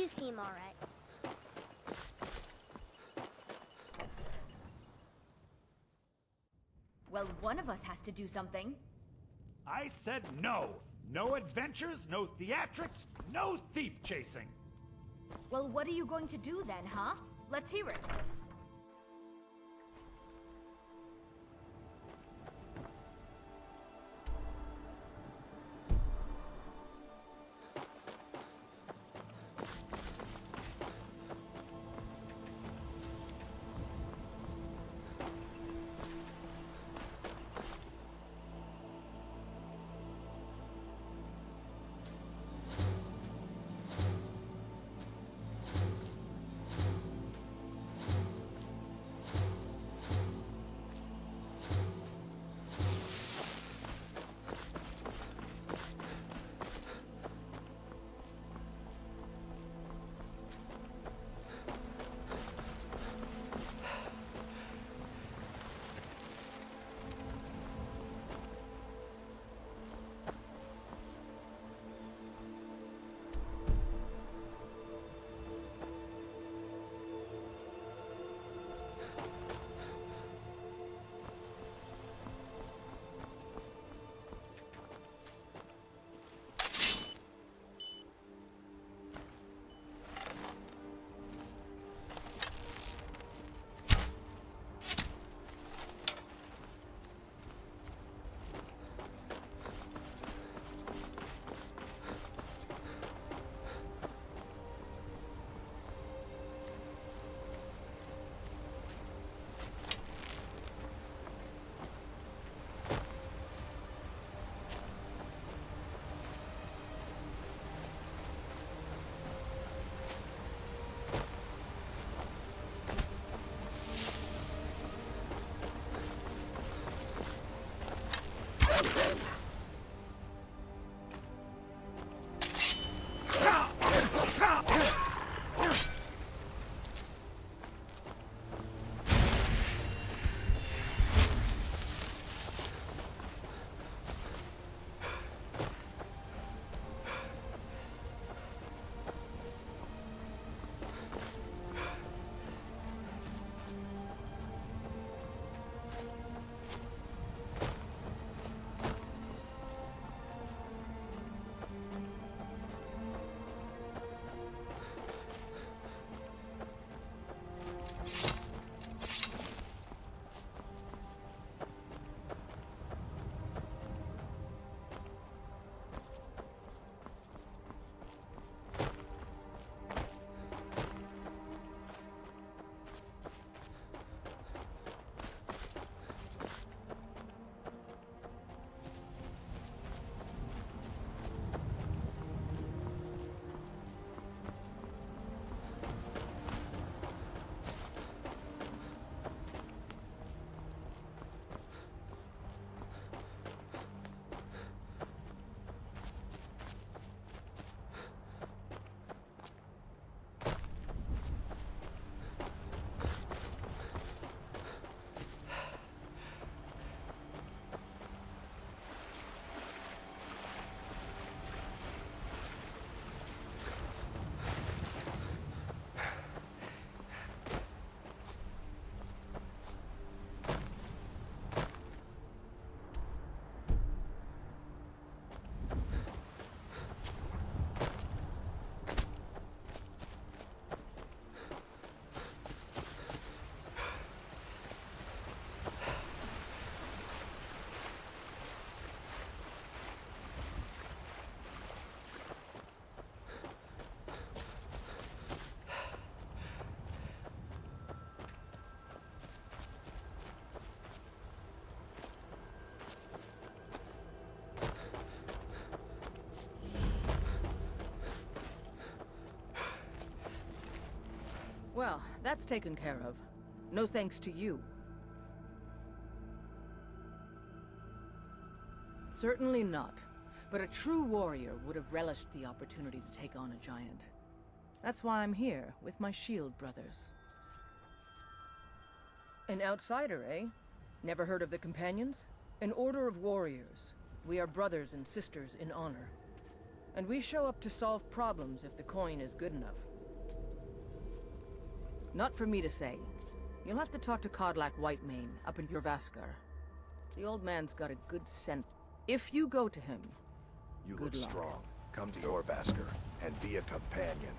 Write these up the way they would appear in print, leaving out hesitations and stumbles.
seem alright. Well, one of us has to do something. I said no. No adventures, no theatrics, no thief chasing. Well, what are you going to do then, huh? Let's hear it. Well, that's taken care of. No thanks to you. Certainly not. But a true warrior would have relished the opportunity to take on a giant. That's why I'm here, with my shield brothers. An outsider, eh? Never heard of the Companions? An order of warriors. We are brothers and sisters in honor. And we show up to solve problems if the coin is good enough. Not for me to say. You'll have to talk to Kodlak Whitemane up in Jorvaskar. The old man's got a good scent. If you go to him, You good look luck. strong. Come to your Vasker and be a companion.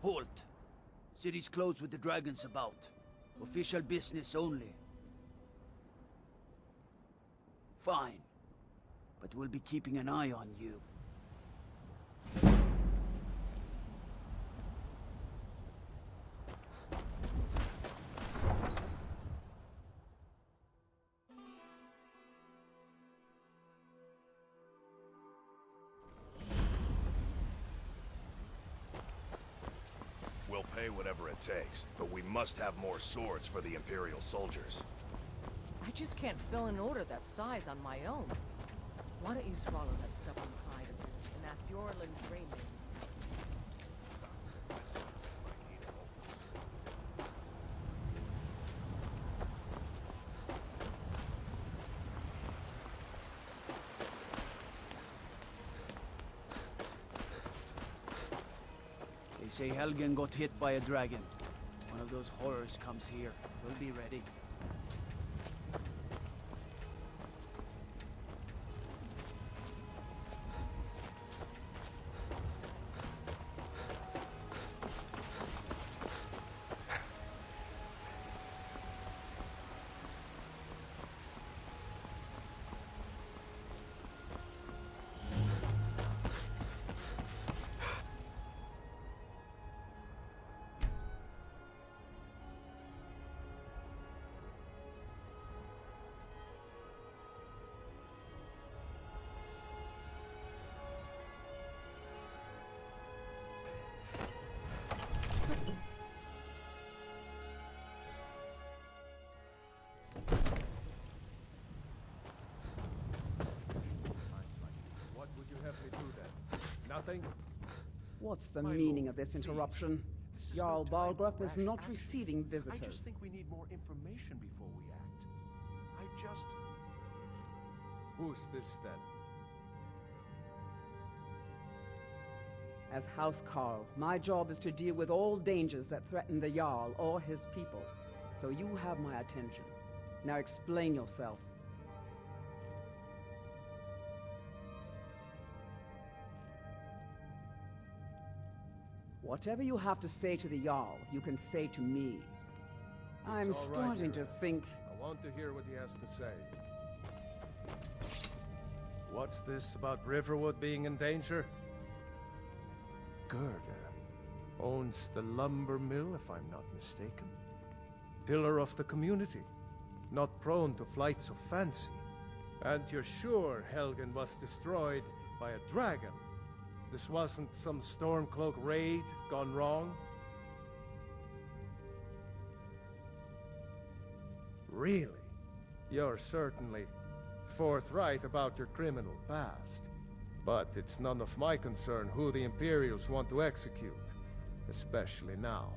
Halt! City's closed with the dragons about. Official business only. Fine. But we'll be keeping an eye on you. We'll pay whatever it takes, but we must have more swords for the Imperial soldiers. I just can't fill an order that size on my own. Why don't you swallow that stubborn pride of yours and ask Yorland Raymond? They say Helgen got hit by a dragon. One of those horrors comes here. We'll be ready. What would you have me do then? Nothing? What's the My meaning lord, of this please. interruption? This is Jarl no time for Balgrup is rash not action. receiving visitors. I just think we need more information before we act. Who's this then? As House Carl, my job is to deal with all dangers that threaten the Jarl or his people. So you have my attention. Now explain yourself. Whatever you have to say to the Jarl, you can say to me. I'm It's all right, starting to Jarl. think... I want to hear what he has to say. What's this about Riverwood being in danger? Gerda owns the lumber mill, if I'm not mistaken. Pillar of the community, not prone to flights of fancy. And you're sure Helgen was destroyed by a dragon? This wasn't some Stormcloak raid gone wrong? Really? You're certainly forthright about your criminal past. But it's none of my concern who the Imperials want to execute, especially now.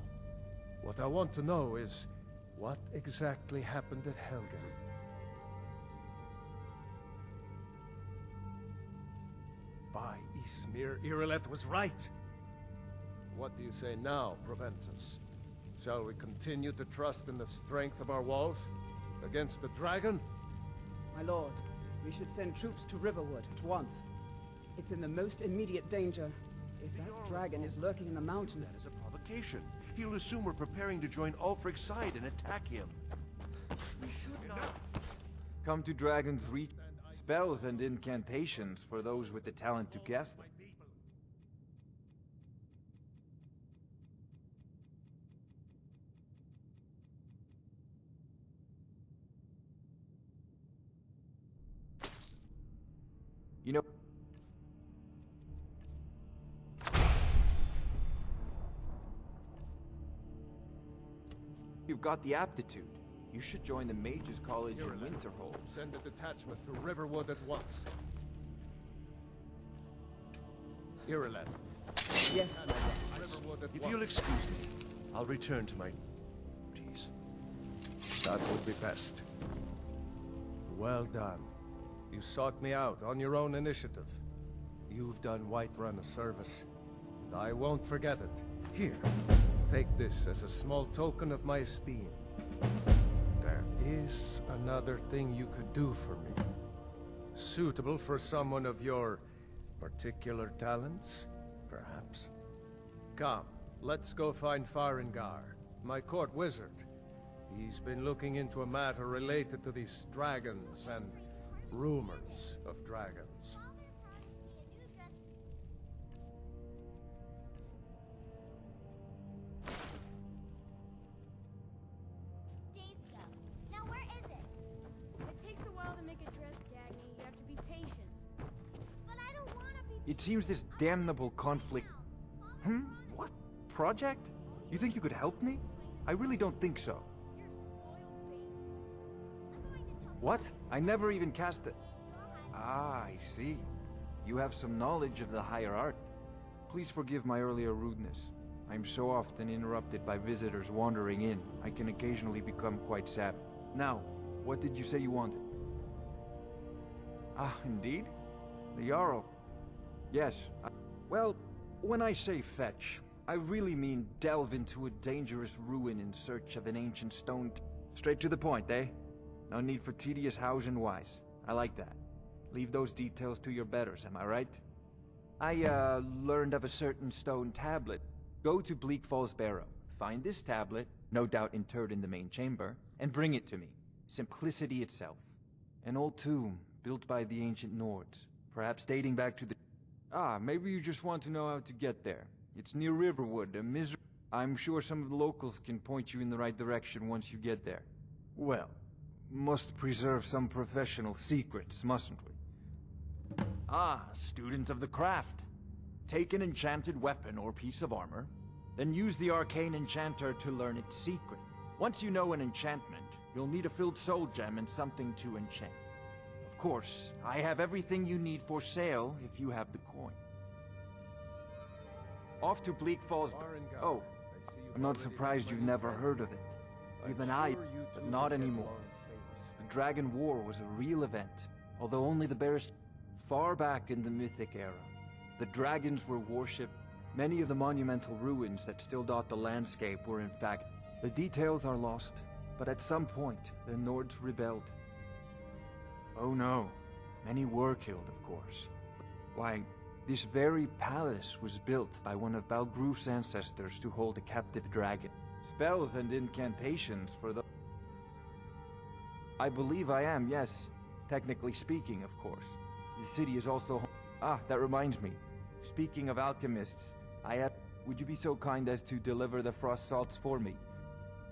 What I want to know is, what exactly happened at Helgen? By Ysmir, Irileth was right! What do you say now, Proventus? Shall we continue to trust in the strength of our walls? Against the dragon? My lord, we should send troops to Riverwood at once. It's in the most immediate danger. If that dragon is lurking in the mountains, provocation. He'll assume we're preparing to join Ulfric's side and attack him. We should not... Come to Dragon's Reach. Spells and incantations for those with the talent to cast them. You know... You've got the aptitude. You should join the Mages College in Winterhold. Send a detachment to Riverwood at once. Irileth. Yes, my lord. Riverwood at If once. you'll excuse me, I'll return to my duties. That would be best. Well done. You sought me out on your own initiative. You've done Whiterun a service, and I won't forget it. Here, take this as a small token of my esteem. There is another thing you could do for me. Suitable for someone of your particular talents, perhaps. Come, let's go find Farengar, my court wizard. He's been looking into a matter related to these dragons and rumors of dragons. Days ago. Now where is it? It takes a while to make a dress, Dagny. You have to be patient. But I don't want to be. It seems this damnable conflict... What? Project? You think you could help me? I really don't think so. You're a spoiled baby. I'm going to tell. What? I never even cast it. Ah, I see. You have some knowledge of the higher art. Please forgive my earlier rudeness. I'm so often interrupted by visitors wandering in, I can occasionally become quite savage. Now, what did you say you wanted? Ah, indeed? The Jarl. Yes. Well, when I say fetch, I really mean delve into a dangerous ruin in search of an ancient stone. Straight to the point, eh? No need for tedious hows and whys. I like that. Leave those details to your betters, am I right? I, learned of a certain stone tablet. Go to Bleak Falls Barrow, find this tablet, no doubt interred in the main chamber, and bring it to me. Simplicity itself. An old tomb, built by the ancient Nords, perhaps dating back to the... Ah, maybe you just want to know how to get there. It's near Riverwood, I'm sure some of the locals can point you in the right direction once you get there. Well, must preserve some professional secrets, mustn't we? Ah, student of the craft. Take an enchanted weapon or piece of armor, then use the arcane enchanter to learn its secret. Once you know an enchantment, you'll need a filled soul gem and something to enchant. Of course, I have everything you need for sale if you have the coin. Off to Bleak Falls... Oh, I'm not surprised you've never heard of it. Even I, but not anymore. The Dragon War was a real event, although only the barest... Far back in the Mythic era, the dragons were worshipped. Many of the monumental ruins that still dot the landscape were in fact... The details are lost, but at some point, the Nords rebelled. Oh no, many were killed, of course. Why, this very palace was built by one of Balgruf's ancestors to hold a captive dragon. Spells and incantations for the... I believe I am, yes. Technically speaking, of course. The city is also... Ah, that reminds me. Speaking of alchemists, I have... Would you be so kind as to deliver the frost salts for me?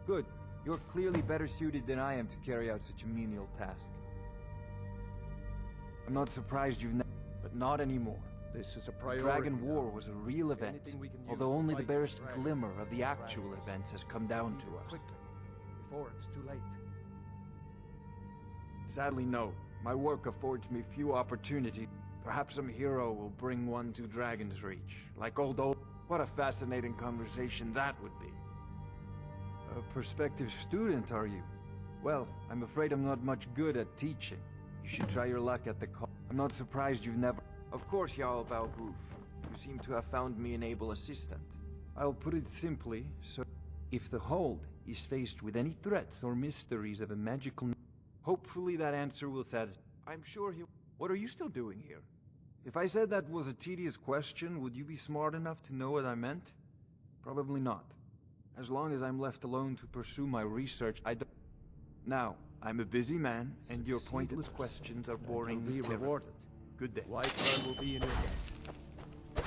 Good. You're clearly better suited than I am to carry out such a menial task. I'm not surprised you've but not anymore. This is a The priority. Dragon now. War was a real event, Anything we can use although to only the fight this barest dragon. glimmer of the actual Dragons. events has come down Need to it us. quickly, before it's too late. Sadly, no. My work affords me few opportunities. Perhaps some hero will bring one to Dragon's Reach. Like old... What a fascinating conversation that would be. A prospective student, are you? Well, I'm afraid I'm not much good at teaching. You should try your luck at the I'm not surprised you've never... Of course, Jarl Balgruf. You seem to have found me an able assistant. I'll put it simply, so... If the Hold is faced with any threats or mysteries of a magical... Hopefully that answer will satisfy... I'm sure he... What are you still doing here? If I said that was a tedious question, would you be smart enough to know what I meant? Probably not. As long as I'm left alone to pursue my research, I don't... Now, I'm a busy man, and your pointless questions are boring You'll me be terribly. rewarded. Good day. White Pearl will be in your debt.